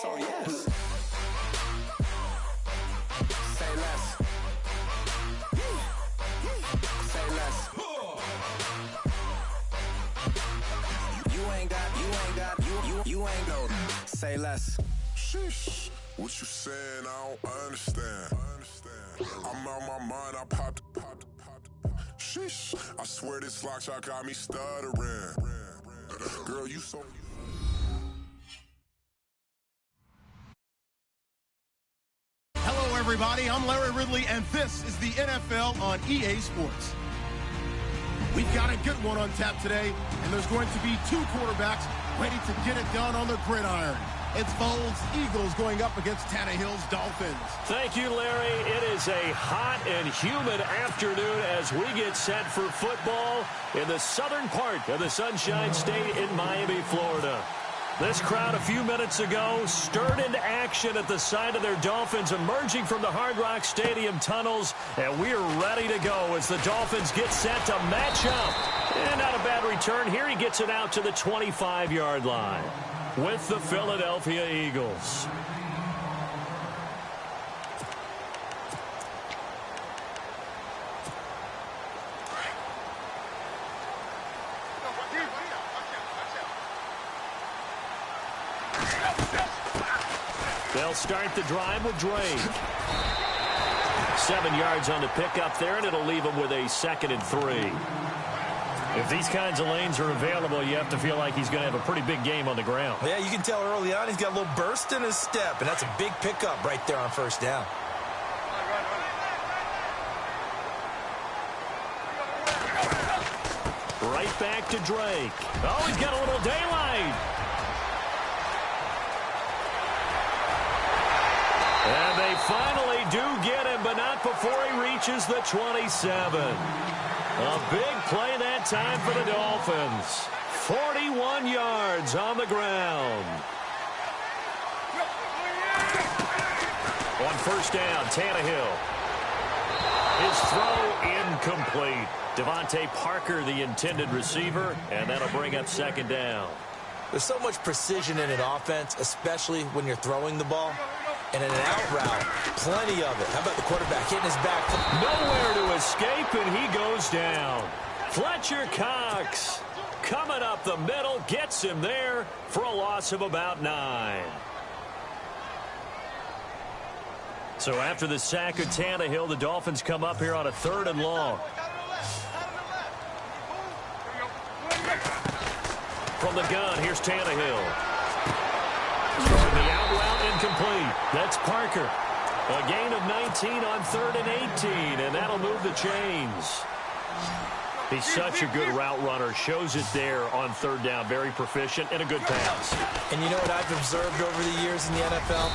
So yes. Say less. Say less. You ain't go. Say less. Sheesh. What you saying? I don't understand. I'm out my mind. I popped. Sheesh. I swear this lock shot got me stuttering. Girl, you so. Hello, everybody. I'm Larry Ridley, and this is the NFL on EA Sports. We've got a good one on tap today, and there's going to be two quarterbacks ready to get it done on the gridiron. It's Foles, Eagles going up against Tannehill's Dolphins. Thank you, Larry. It is a hot and humid afternoon as we get set for football in the southern part of the Sunshine State in Miami, Florida. This crowd a few minutes ago stirred into action at the side of their Dolphins emerging from the Hard Rock Stadium tunnels, and we're ready to go as the Dolphins get set to match up. And not a bad return here. He gets it out to the 25-yard line with the Philadelphia Eagles. They'll start the drive with Drake. 7 yards on the pickup there, and it'll leave them with a 2nd and 3. If these kinds of lanes are available, you have to feel like he's going to have a pretty big game on the ground. Yeah, you can tell early on he's got a little burst in his step, and that's a big pickup right there on first down. Right back to Drake. Oh, he's got a little daylight. And they finally do get him, but not before he reaches the 27. A big play that time for the Dolphins. 41 yards on the ground. On first down, Tannehill. His throw incomplete. Devontae Parker, the intended receiver, and that'll bring up 2nd down. There's so much precision in an offense, especially when you're throwing the ball. And in an out route, plenty of it. How about the quarterback hitting his back foot? Nowhere to escape, and he goes down. Fletcher Cox coming up the middle, gets him there for a loss of about 9. So after the sack of Tannehill, the Dolphins come up here on a 3rd and long. From the gun, here's Tannehill. Throwing the out route incomplete. That's Parker. A gain of 19 on 3rd and 18, and that'll move the chains. He's such a good route runner. Shows it there on 3rd down. Very proficient and a good pass. And you know what I've observed over the years in the NFL?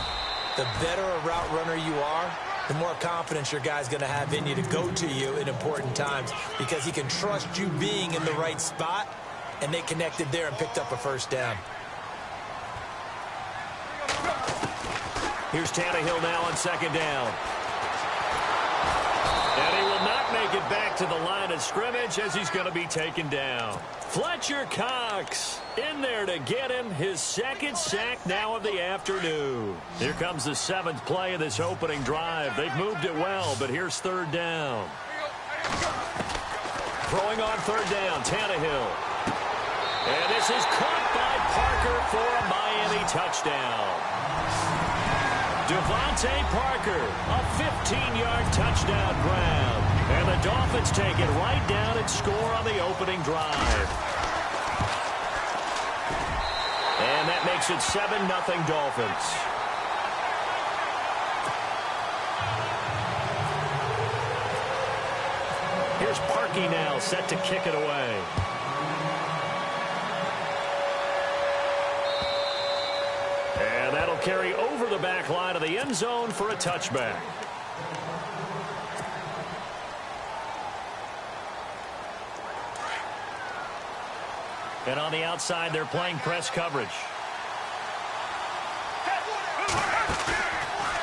The better a route runner you are, the more confidence your guy's going to have in you to go to you in important times because he can trust you being in the right spot, and they connected there and picked up a first down. Here's Tannehill now on 2nd down. And he will not make it back to the line of scrimmage as he's going to be taken down. Fletcher Cox in there to get him his 2nd sack now of the afternoon. Here comes the 7th play of this opening drive. They've moved it well, but here's 3rd down. Throwing on 3rd down, Tannehill. And this is caught by Parker for a Miami touchdown. Devontae Parker, a 15-yard touchdown grab. And the Dolphins take it right down and score on the opening drive. And that makes it 7-0 Dolphins. Here's Parkey now set to kick it away. And that'll carry over the back line of the end zone for a touchback. And on the outside, they're playing press coverage.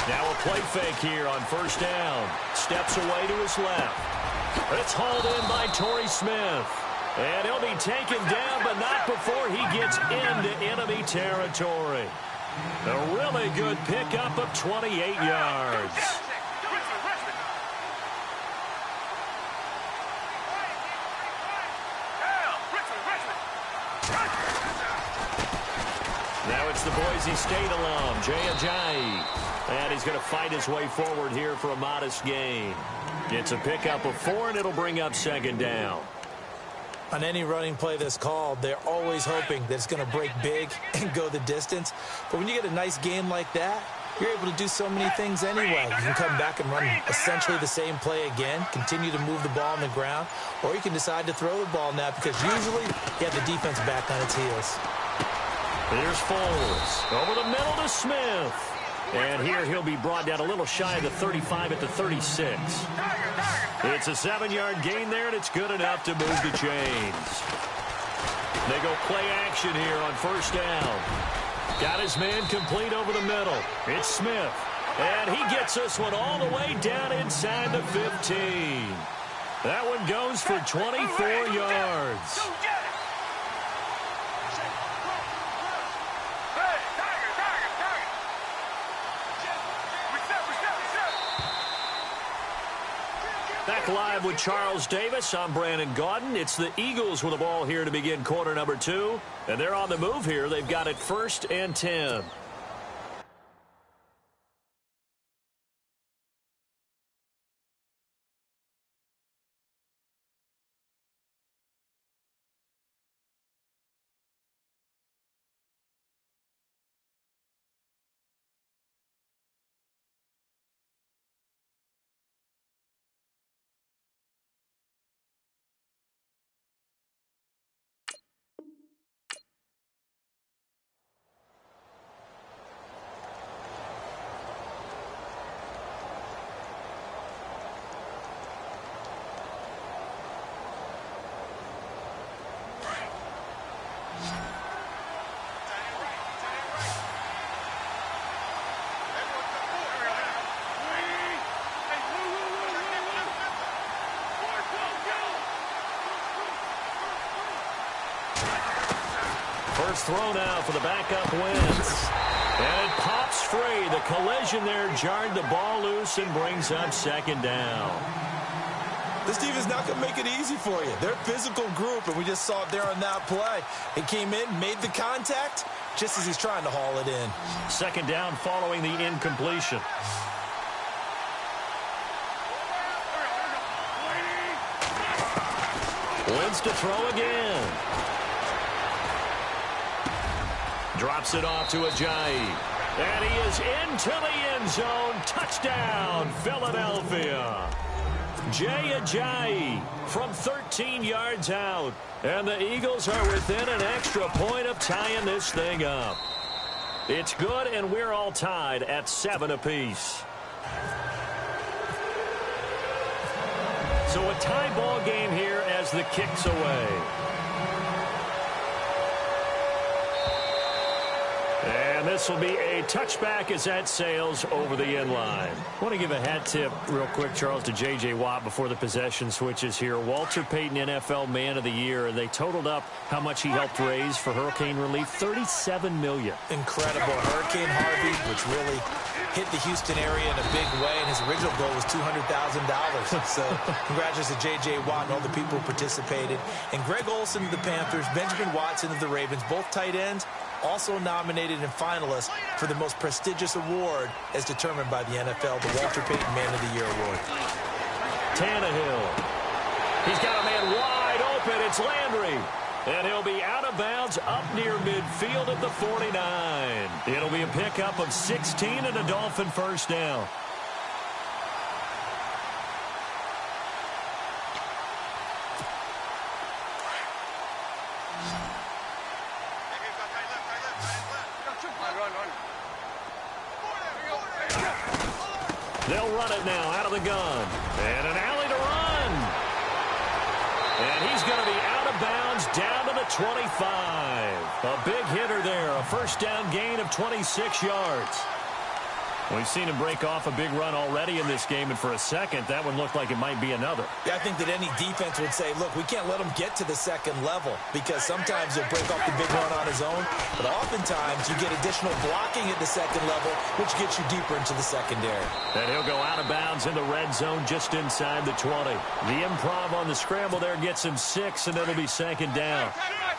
Now a play fake here on first down. Steps away to his left. It's hauled in by Torrey Smith. And he'll be taken down, but not before he gets into enemy territory. A really good pickup of 28 yards. Now it's the Boise State alum, jaycazzz. And he's going to fight his way forward here for a modest gain. It's a pickup of 4, and it'll bring up second down. On any running play that's called, they're always hoping that it's going to break big and go the distance. But when you get a nice game like that, you're able to do so many things anyway. You can come back and run essentially the same play again, continue to move the ball on the ground, or you can decide to throw the ball now because usually you have the defense back on its heels. Here's Foles. Over the middle to Smith. And here he'll be brought down a little shy of the 35 at the 36. It's a 7-yard gain there, and it's good enough to move the chains. They go play action here on first down. Got his man complete over the middle. It's Smith. And he gets this one all the way down inside the 15. That one goes for 24 yards. Back live with Charles Davis. I'm Brandon Gaudin. It's the Eagles with the ball here to begin quarter number 2. And they're on the move here. They've got it 1st and 10. First throw now for the backup Wentz. And it pops free. The collision there jarred the ball loose and brings up second down. This team is not going to make it easy for you. They're a physical group, and we just saw it there on that play. It came in, made the contact, just as he's trying to haul it in. Second down following the incompletion. Wentz to throw again. Drops it off to Ajayi. And he is into the end zone. Touchdown, Philadelphia. Ajayi from 13 yards out. And the Eagles are within an extra point of tying this thing up. It's good, and we're all tied at 7 apiece. So a tie ball game here as the kick's away. And this will be a touchback as that sails over the end line. I want to give a hat tip real quick, Charles, to J.J. Watt before the possession switches here. Walter Payton, NFL Man of the Year, and they totaled up how much he helped raise for hurricane relief, $37 million. Incredible. Hurricane Harvey, which really hit the Houston area in a big way, and his original goal was $200,000. So congratulations to J.J. Watt and all the people who participated. And Greg Olsen of the Panthers, Benjamin Watson of the Ravens, both tight ends, also nominated and finalists for the most prestigious award as determined by the NFL, the Walter Payton Man of the Year Award. Tannehill. He's got a man wide open. It's Landry. And he'll be out of bounds up near midfield at the 49. It'll be a pickup of 16 and a Dolphin first down. They'll run it now out of the gun. And an alley to run. And he's going to be out of bounds down to the 25. A big hitter there. A first down gain of 26 yards. We've seen him break off a big run already in this game, and for a second, that one looked like it might be another. Yeah, I think that any defense would say, look, we can't let him get to the second level, because sometimes he'll break off the big run on his own, but oftentimes you get additional blocking at the second level, which gets you deeper into the secondary. And he'll go out of bounds in the red zone just inside the 20. The improv on the scramble there gets him 6, and it'll be second down.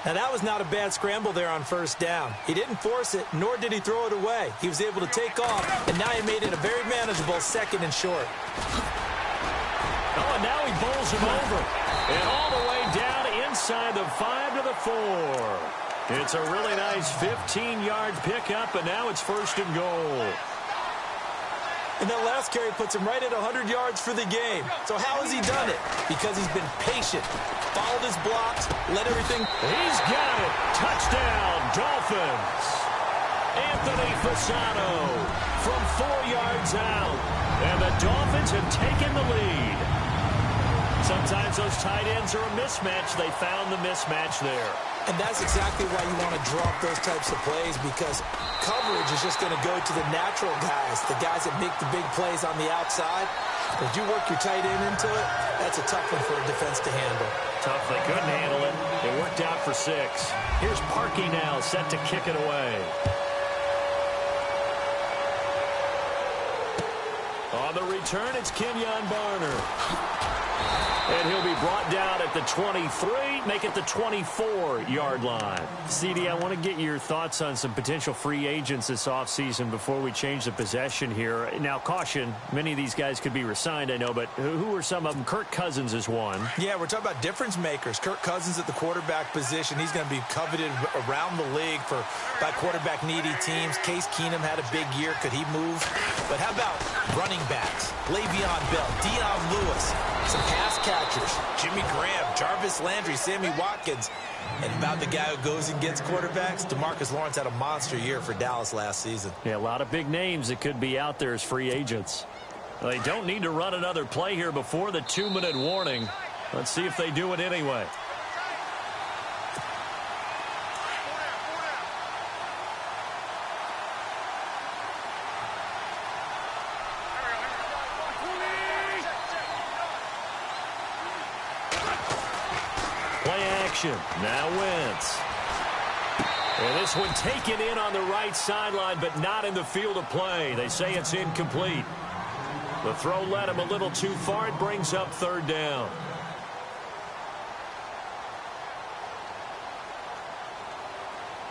Now, that was not a bad scramble there on first down. He didn't force it, nor did he throw it away. He was able to take off, and now he made it a very manageable 2nd and short. Oh, and now he bowls him over. And all the way down inside the 5 to the 4. It's a really nice 15-yard pickup, and now it's 1st and goal. And that last carry puts him right at 100 yards for the game. So how has he done it? Because he's been patient, followed his blocks, let everything... He's got it. Touchdown, Dolphins. Anthony Fasano from 4 yards out. And the Dolphins have taken the lead. Sometimes those tight ends are a mismatch. They found the mismatch there. And that's exactly why you want to drop those types of plays, because coverage is just going to go to the natural guys, the guys that make the big plays on the outside. If you work your tight end into it, that's a tough one for a defense to handle. Tough. They couldn't handle it. It worked out for 6. Here's Parkey now, set to kick it away. On the return, it's Kenyon Barner. And he'll be brought down at the 23, make it the 24-yard line. CD, I want to get your thoughts on some potential free agents this offseason before we change the possession here. Now, caution, many of these guys could be re-signed, I know, but who are some of them? Kirk Cousins is one. Yeah, we're talking about difference makers. Kirk Cousins at the quarterback position. He's going to be coveted around the league by quarterback-needy teams. Case Keenum had a big year. Could he move? But how about running backs? Le'Veon Bell, Dion Lewis, some pass catchers, Jimmy Graham, Jarvis Landry, Sammy Watkins. And about the guy who goes and gets quarterbacks, DeMarcus Lawrence had a monster year for Dallas last season. Yeah, a lot of big names that could be out there as free agents. Well, they don't need to run another play here before the 2-minute warning. Let's see if they do it anyway. Now Wentz. And this one taken in on the right sideline, but not in the field of play. They say it's incomplete. The throw led him a little too far. It brings up 3rd down.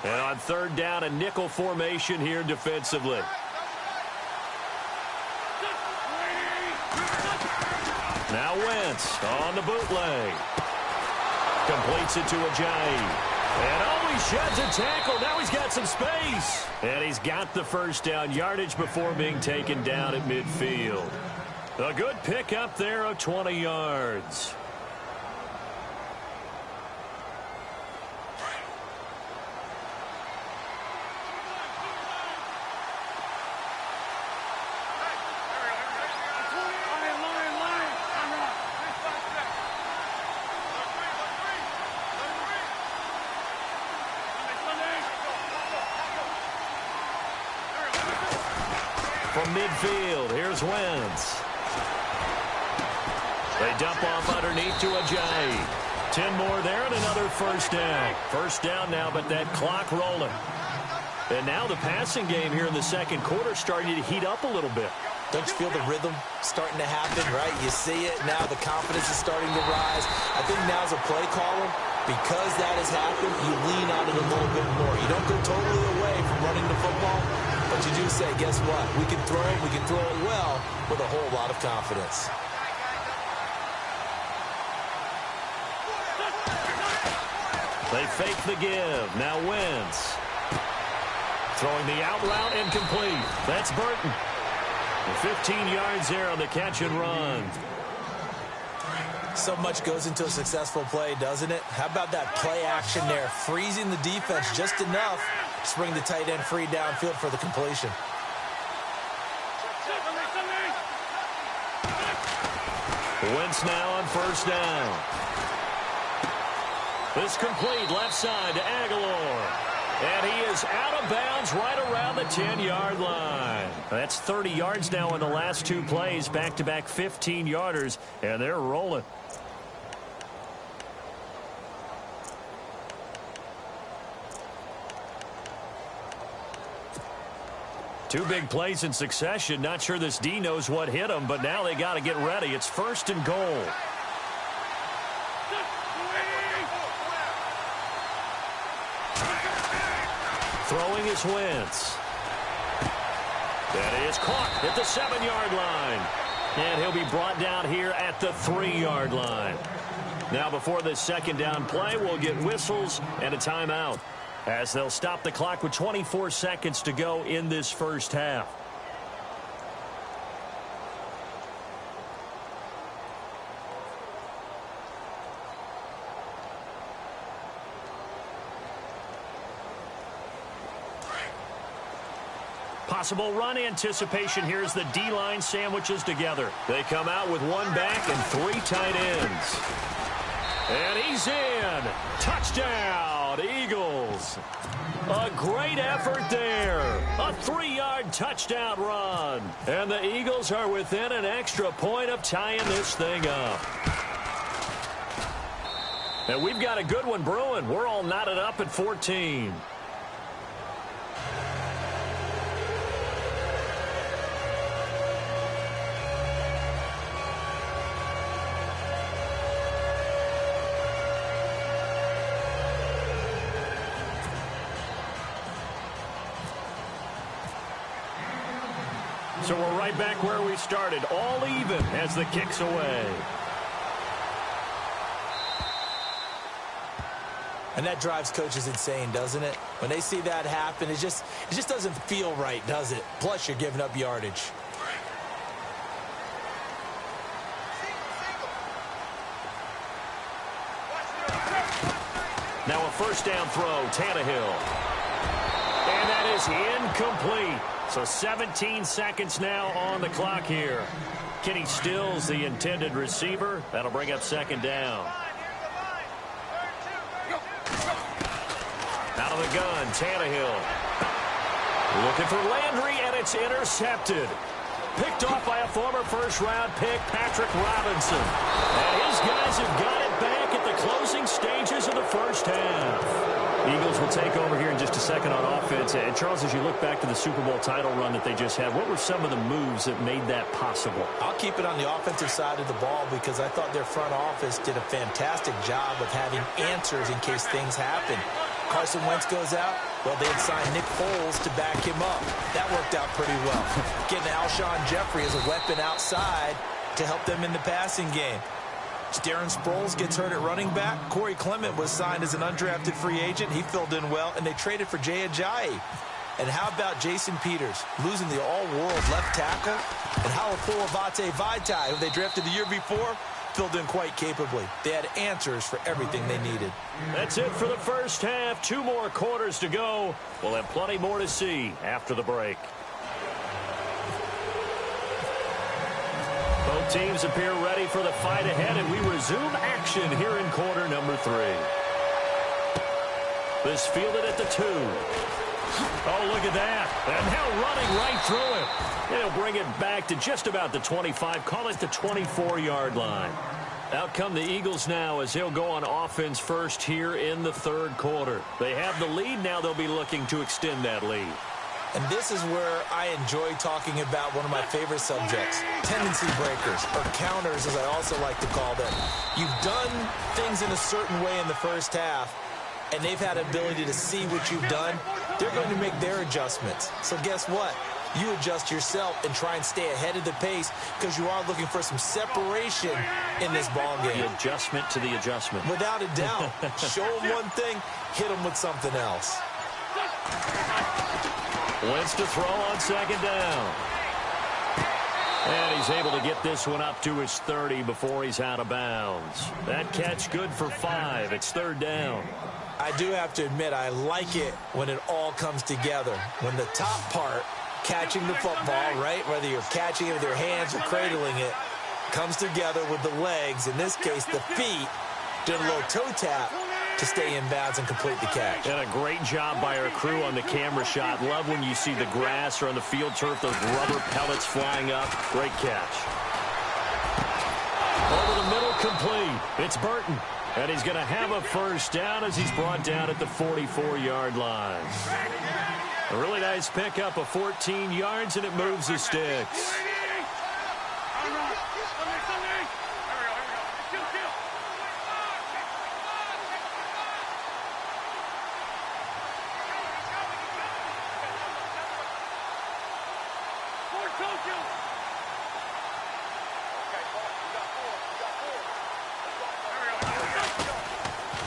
And on 3rd down, a nickel formation here defensively. Now Wentz on the bootleg. Completes it to Ajayi. And oh, he sheds a tackle. Now he's got some space. And he's got the 1st down yardage before being taken down at midfield. A good pickup there of 20 yards. From midfield, here's Wentz. They dump off underneath to Ajayi. 10 more there and another 1st down. 1st down now, but that clock rolling. And now the passing game here in the 2nd quarter starting to heat up a little bit. Don't you feel the rhythm starting to happen, right? You see it now, the confidence is starting to rise. I think now as a play caller, because that has happened, you lean on it a little bit more. You don't go totally away from running the football, but you do say, guess what? We can throw it, we can throw it well with a whole lot of confidence. They fake the give. Now Wentz. Throwing the out route incomplete. That's Burton. 15 yards there on the catch and run. So much goes into a successful play, doesn't it? How about that play action there? Freezing the defense just enough to bring the tight end free downfield for the completion. Wentz now on 1st down. This complete left side to Aguilar. And he is out of bounds right around the 10-yard line. That's 30 yards now in the last two plays, back-to-back 15-yarders, and they're rolling. Two big plays in succession. Not sure this D knows what hit him, but now they got to get ready. It's 1st and goal. Throwing is Wentz. That is caught at the 7-yard line. And he'll be brought down here at the 3-yard line. Now before this second down play, we'll get whistles and a timeout, as they'll stop the clock with 24 seconds to go in this first half. Possible run anticipation here as the D-line sandwiches together. They come out with one back and 3 tight ends. And he's in. Touchdown, Eagles. A great effort there. A 3-yard touchdown run. And the Eagles are within an extra point of tying this thing up. And we've got a good one brewing. We're all knotted up at 14. So we're right back where we started, all even as the kick's away. And that drives coaches insane, doesn't it? When they see that happen, it just doesn't feel right, does it? Plus, you're giving up yardage. Now a first down throw, Tannehill. And that is incomplete. So 17 seconds now on the clock here. Kenny Stills, the intended receiver. That'll bring up second down. Out of the gun, Tannehill. Looking for Landry, and it's intercepted. Picked off by a former first-round pick, Patrick Robinson. And his guys have got it back at the closing stages of the first half. Eagles will take over here in just a second on offense. And, Charles, as you look back to the Super Bowl title run that they just had, what were some of the moves that made that possible? I'll keep it on the offensive side of the ball because I thought their front office did a fantastic job of having answers in case things happen. Carson Wentz goes out, well, they had signed Nick Foles to back him up. That worked out pretty well. Getting Alshon Jeffrey as a weapon outside to help them in the passing game. Darren Sproles gets hurt at running back. Corey Clement was signed as an undrafted free agent. He filled in well, and they traded for Jay Ajayi. And how about Jason Peters losing the all-world left tackle? And Halapua Vitae, who they drafted the year before, filled in quite capably. They had answers for everything they needed. That's it for the first half. 2 more quarters to go. We'll have plenty more to see after the break. Both teams appear ready for the fight ahead, and we resume action here in quarter number 3. This fielded at the 2. Oh, look at that. And now running right through it. And he'll bring it back to just about the 25. Call it the 24-yard line. Out come the Eagles now as they'll go on offense first here in the third quarter. They have the lead. Now they'll be looking to extend that lead. And this is where I enjoy talking about one of my favorite subjects, tendency breakers, or counters as I also like to call them. You've done things in a certain way in the first half, and they've had ability to see what you've done. They're going to make their adjustments. So guess what? You adjust yourself and try and stay ahead of the pace because you are looking for some separation in this ball game. The adjustment to the adjustment. Without a doubt. Show them one thing, hit them with something else. Wentz to throw on second down. And he's able to get this one up to his 30 before he's out of bounds. That catch good for 5. It's third down. I do have to admit, I like it when it all comes together. When the top part, catching the football, right, whether you're catching it with your hands or cradling it, comes together with the legs, in this case the feet, did a little toe tap, to stay in bounds and complete the catch. And a great job by our crew on the camera shot. Love when you see the grass or on the field turf, those rubber pellets flying up. Great catch. Over the middle, complete. It's Burton. And he's going to have a first down as he's brought down at the 44-yard line. A really nice pickup of 14 yards, and it moves the sticks.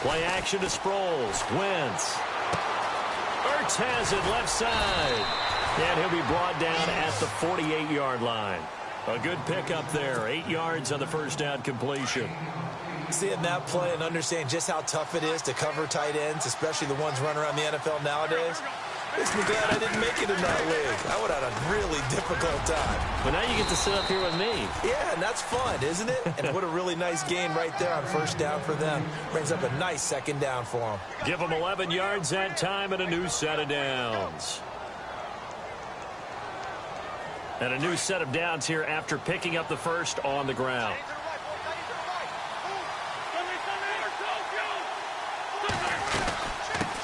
Play action to Sproles. Wentz. Ertz has it left side. And he'll be brought down at the 48-yard line. A good pickup there. 8 yards on the first down completion. Seeing that play and understand just how tough it is to cover tight ends, especially the ones running around the NFL nowadays, makes me glad I didn't make it in that league. I would have had a really difficult time. But now you get to sit up here with me. Yeah, and that's fun, isn't it? And what a really nice gain right there on first down for them. Brings up a nice second down for them. Give them 11 yards that time and a new set of downs. And a new set of downs here after picking up the first on the ground.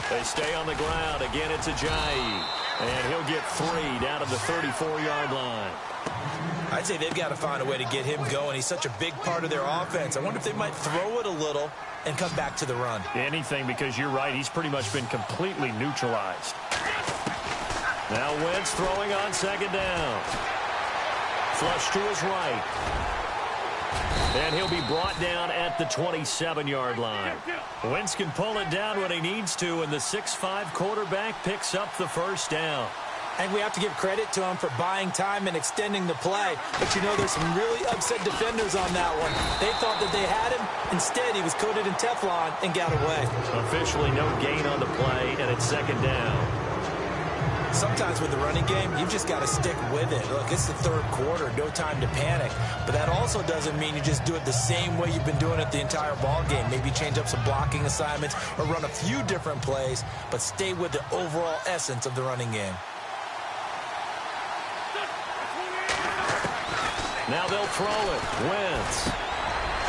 They stay on the ground. Again, it's Ajayi. And he'll get 3 down to the 34-yard line. I'd say they've got to find a way to get him going. He's such a big part of their offense. I wonder if they might throw it a little and come back to the run. Anything, because you're right. He's pretty much been completely neutralized. Now Wentz throwing on second down. Flush to his right. And he'll be brought down at the 27-yard line. Wentz can pull it down when he needs to, and the 6'5" quarterback picks up the first down. And we have to give credit to him for buying time and extending the play. But, you know, there's some really upset defenders on that one. They thought that they had him. Instead, he was coated in Teflon and got away. Officially no gain on the play, and it's second down. Sometimes with the running game, you've just got to stick with it. Look, it's the third quarter, no time to panic. But that also doesn't mean you just do it the same way you've been doing it the entire ball game. Maybe change up some blocking assignments or run a few different plays, but stay with the overall essence of the running game. Now they'll throw it. Wentz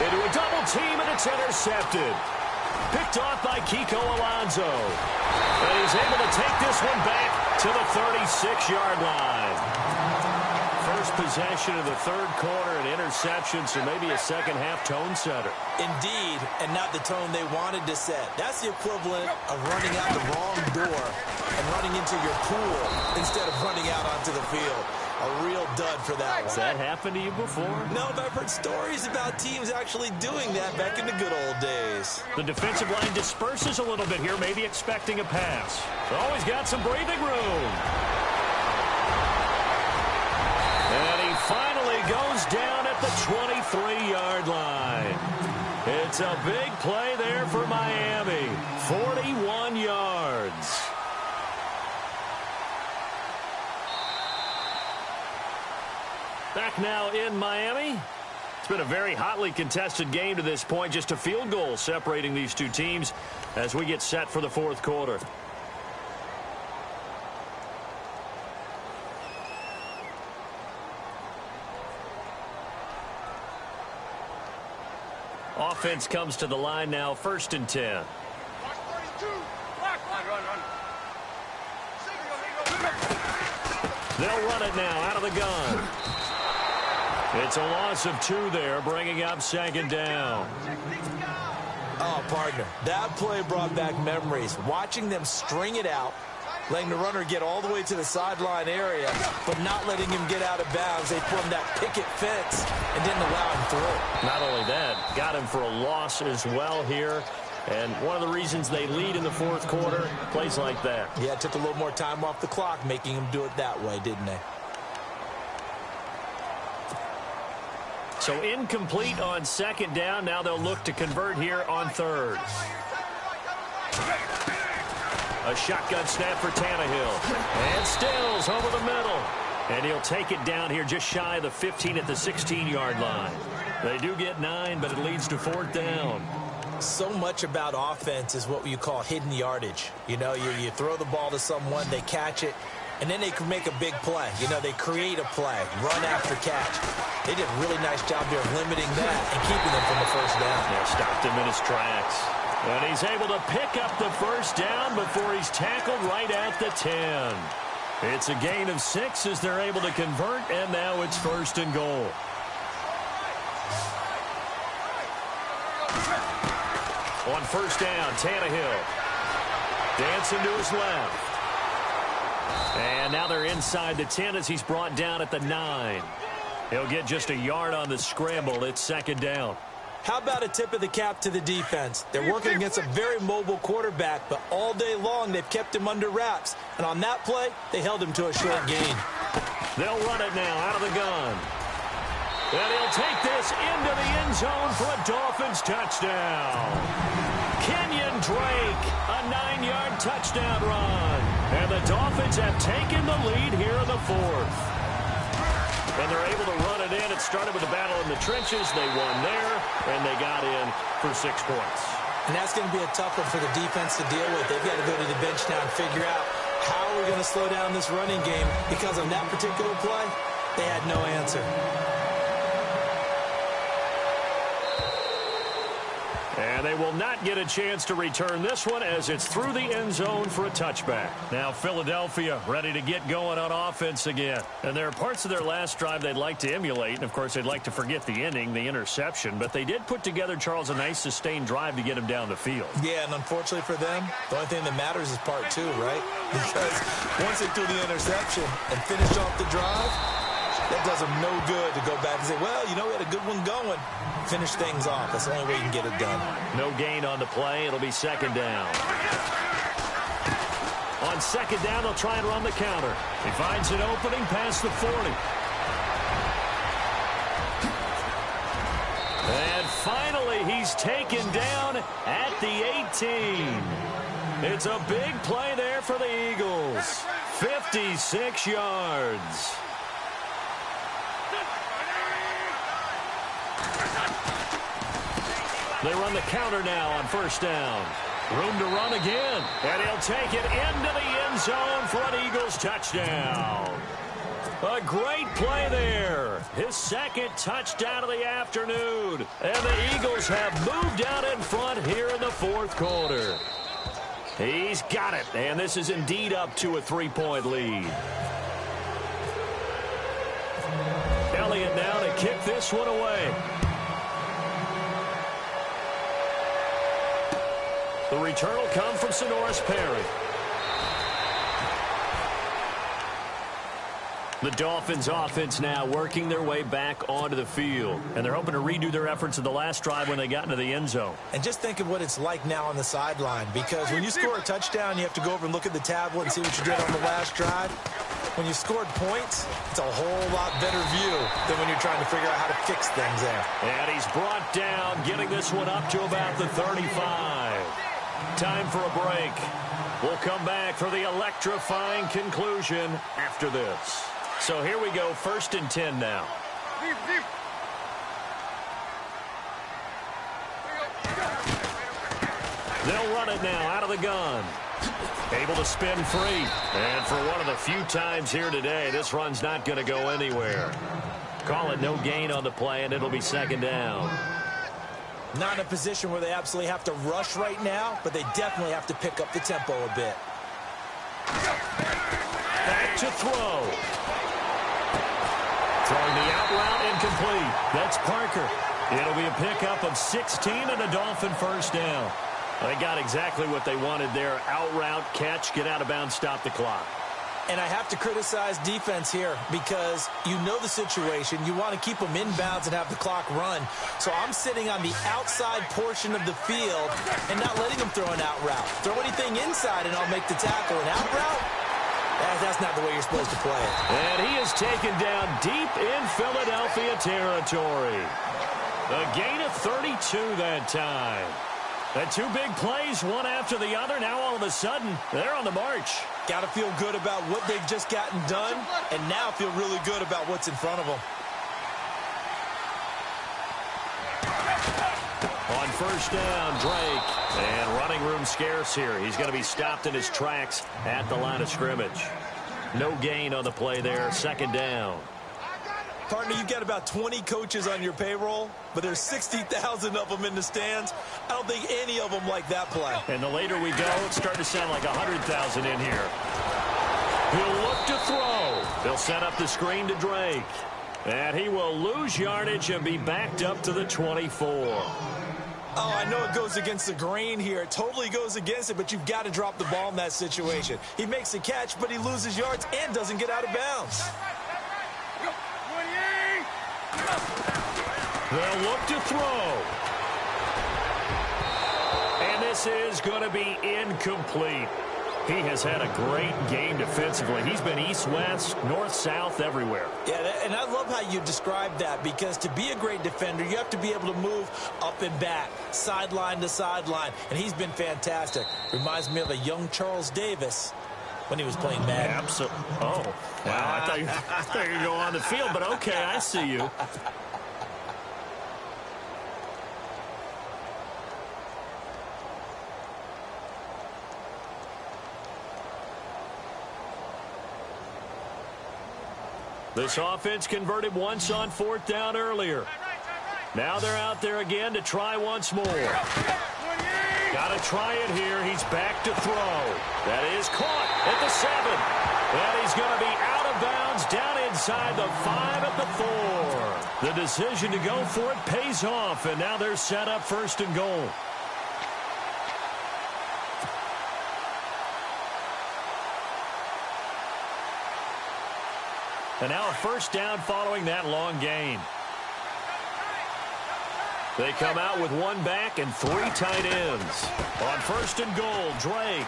into a double team, and it's intercepted. Picked off by Kiko Alonso. And he's able to take this one back to the 36-yard line. First possession of the third quarter, an interception, so maybe a second-half tone setter. Indeed, and not the tone they wanted to set. That's the equivalent of running out the wrong door and running into your pool instead of running out onto the field. A real dud for that one. Has that happened to you before? No, but I've heard stories about teams actually doing that back in the good old days. The defensive line disperses a little bit here, maybe expecting a pass. Oh, he's got some breathing room. And he finally goes down at the 23-yard line. It's a big play there for Miami. 41 yards. Back now in Miami. It's been a very hotly contested game to this point. Just a field goal separating these two teams as we get set for the fourth quarter. Offense comes to the line now, 1st and 10. They'll run it now out of the gun. It's a loss of 2 there, bringing up second down. Oh, partner, that play brought back memories. Watching them string it out, letting the runner get all the way to the sideline area, but not letting him get out of bounds. They formed that picket fence and didn't allow him through. Not only that, got him for a loss as well here. And one of the reasons they lead in the fourth quarter, plays like that. Yeah, it took a little more time off the clock, making him do it that way, didn't they? So incomplete on second down. Now they'll look to convert here on third. A shotgun snap for Tannehill. And Stills over the middle. And he'll take it down here just shy of the 15 at the 16-yard line. They do get 9, but it leads to 4th down. So much about offense is what you call hidden yardage. You know, you throw the ball to someone, they catch it, and then they can make a big play. You know, they create a play, run after catch. They did a really nice job there of limiting that and keeping them from the first down. Yeah, stopped him in his tracks. And he's able to pick up the first down before he's tackled right at the 10. It's a gain of 6 as they're able to convert, and now it's 1st and goal. On 1st down, Tannehill. Dancing to his left. And now they're inside the 10 as he's brought down at the 9. He'll get just a yard on the scramble. It's 2nd down. How about a tip of the cap to the defense? They're working against a very mobile quarterback, but all day long they've kept him under wraps. And on that play, they held him to a short gain. They'll run it now out of the gun. And he'll take this into the end zone for a Dolphins touchdown. Kenyon Drake, a 9-yard touchdown run. And the Dolphins have taken the lead here in the 4th. And they're able to run it in. It started with a battle in the trenches. They won there, and they got in for 6 points. And that's going to be a tough one for the defense to deal with. They've got to go to the bench now and figure out how we're going to slow down this running game, because on that particular play, they had no answer. And they will not get a chance to return this one as it's through the end zone for a touchback. Now Philadelphia ready to get going on offense again. And there are parts of their last drive they'd like to emulate. And, of course, they'd like to forget the ending, the interception. But they did put together, Charles, a nice sustained drive to get him down the field. Yeah, and unfortunately for them, the only thing that matters is part 2, right? Because once they threw the interception and finished off the drive, that does them no good to go back and say, well, you know, we had a good one going. Finish things off. That's the only way you can get it done. No gain on the play. It'll be 2nd down. On 2nd down, they'll try and run the counter. He finds an opening past the 40. And finally, he's taken down at the 18. It's a big play there for the Eagles. 56 yards. They run the counter now on 1st down. Room to run again. And he'll take it into the end zone for an Eagles touchdown. A great play there. His 2nd touchdown of the afternoon. And the Eagles have moved out in front here in the 4th quarter. He's got it. And this is indeed up to a 3-point lead. Elliott now to kick this one away. The return will come from Sonoris Perry. The Dolphins offense now working their way back onto the field. And they're hoping to redo their efforts of the last drive when they got into the end zone. And just think of what it's like now on the sideline. Because when you score a touchdown, you have to go over and look at the tablet and see what you did on the last drive. When you scored points, it's a whole lot better view than when you're trying to figure out how to fix things there. And he's brought down, getting this one up to about the 35. Time for a break. We'll come back for the electrifying conclusion after this. So here we go, 1st and 10 now. They'll run it now out of the gun. Able to spin free. And for one of the few times here today, this run's not going to go anywhere. Call it no gain on the play, and it'll be 2nd down. Not in a position where they absolutely have to rush right now, but they definitely have to pick up the tempo a bit. Back to throw. Throwing the out route incomplete. That's Parker. It'll be a pickup of 16 and a Dolphin 1st down. They got exactly what they wanted there. Out route, catch, get out of bounds, stop the clock. And I have to criticize defense here because you know the situation. You want to keep them inbounds and have the clock run. So I'm sitting on the outside portion of the field and not letting them throw an out route. Throw anything inside and I'll make the tackle. An out route? That's not the way you're supposed to play it. And he is taken down deep in Philadelphia territory. A gain of 32 that time. The 2 big plays, one after the other. Now all of a sudden, they're on the march. Got to feel good about what they've just gotten done, and now feel really good about what's in front of them. On first down, Drake. And running room scarce here. He's going to be stopped in his tracks at the line of scrimmage. No gain on the play there. Second down. Partner, you've got about 20 coaches on your payroll, but there's 60,000 of them in the stands. I don't think any of them like that play. And the later we go, it's starting to sound like 100,000 in here. He'll look to throw. They'll set up the screen to Drake. And he will lose yardage and be backed up to the 24. Oh, I know it goes against the grain here. It totally goes against it, but you've got to drop the ball in that situation. He makes the catch, but he loses yards and doesn't get out of bounds. They'll look to throw. And this is going to be incomplete. He has had a great game defensively. He's been east-west, north-south, everywhere. Yeah, and I love how you describe that, because to be a great defender, you have to be able to move up and back, sideline to sideline, and he's been fantastic. Reminds me of a young Charles Davis when he was playing Madden. Absolutely. Oh, wow. I thought you were going to go on the field, but okay, I see you. This offense converted once on fourth down earlier. Now they're out there again to try once more. Got to try it here. He's back to throw. That is caught at the 7. And he's going to be out of bounds down inside the 5 at the 4. The decision to go for it pays off, and now they're set up first and goal. And now a first down following that long gain. They come out with one back and 3 tight ends. On first and goal, Drake.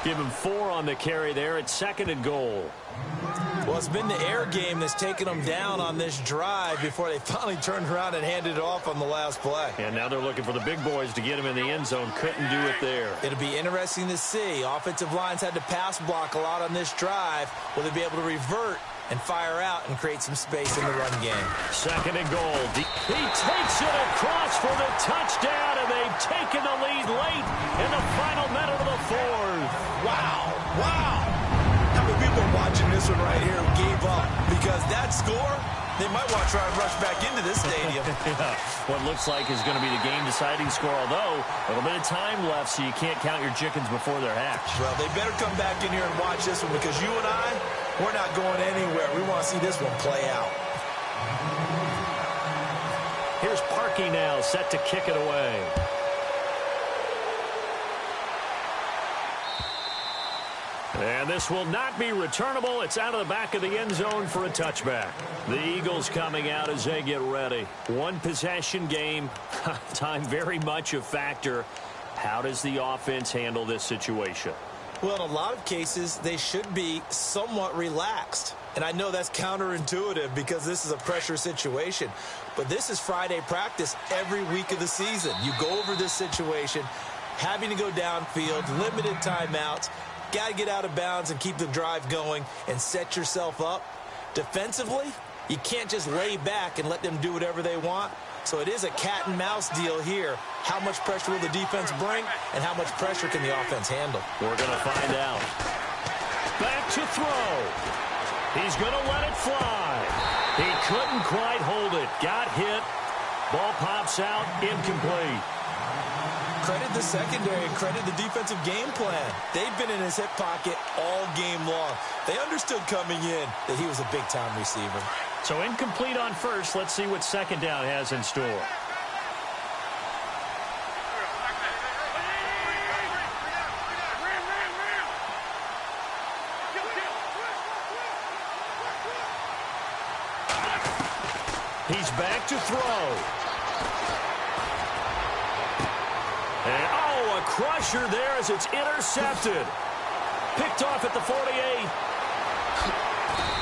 Give him 4 on the carry there at second and goal. Well, it's been the air game that's taken them down on this drive before they finally turned around and handed it off on the last play. And now they're looking for the big boys to get him in the end zone. Couldn't do it there. It'll be interesting to see. Offensive lines had to pass block a lot on this drive. Will they be able to revert and fire out and create some space in the run game? Second and goal. He takes it across for the touchdown, and they've taken the lead late in the final minute of the 4th. Wow. Wow. How many people are watching this one right here who gave up? Because that score, they might want to try and rush back into this stadium. Yeah. What looks like is going to be the game-deciding score, although a little bit of time left, so you can't count your chickens before they're hatched. Well, they better come back in here and watch this one, because you and I, we're not going anywhere. We want to see this one play out. Here's Parkey now, set to kick it away. And this will not be returnable. It's out of the back of the end zone for a touchback. The Eagles coming out as they get ready. One possession game. Time very much a factor. How does the offense handle this situation? Well, in a lot of cases, they should be somewhat relaxed. And I know that's counterintuitive because this is a pressure situation. But this is Friday practice every week of the season. You go over this situation, having to go downfield, limited timeouts. Got to get out of bounds and keep the drive going and set yourself up. Defensively, you can't just lay back and let them do whatever they want. So it is a cat and mouse deal here. How much pressure will the defense bring, and how much pressure can the offense handle? We're going to find out. Back to throw. He's going to let it fly. He couldn't quite hold it. Got hit. Ball pops out. Incomplete. Credit the secondary and credit the defensive game plan. They've been in his hip pocket all game long. They understood coming in that he was a big-time receiver. So incomplete on first. Let's see what second down has in store. He's back to throw. And, oh, a crusher there as it's intercepted. Picked off at the 48.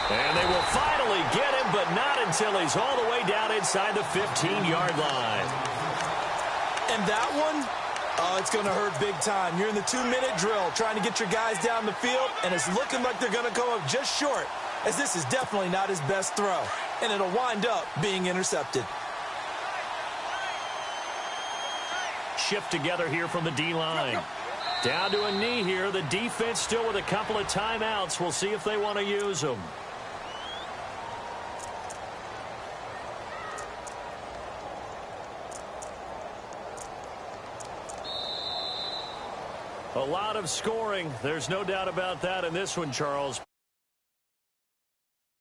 And they will finally get him, but not until he's all the way down inside the 15-yard line. And that one, oh, it's going to hurt big time. You're in the 2-minute drill trying to get your guys down the field, and it's looking like they're going to come up just short, as this is definitely not his best throw. And it'll wind up being intercepted. shift together here from the D-line. Down to a knee here. The defense still with a couple of timeouts. We'll see if they want to use them. A lot of scoring. There's no doubt about that in this one, Charles.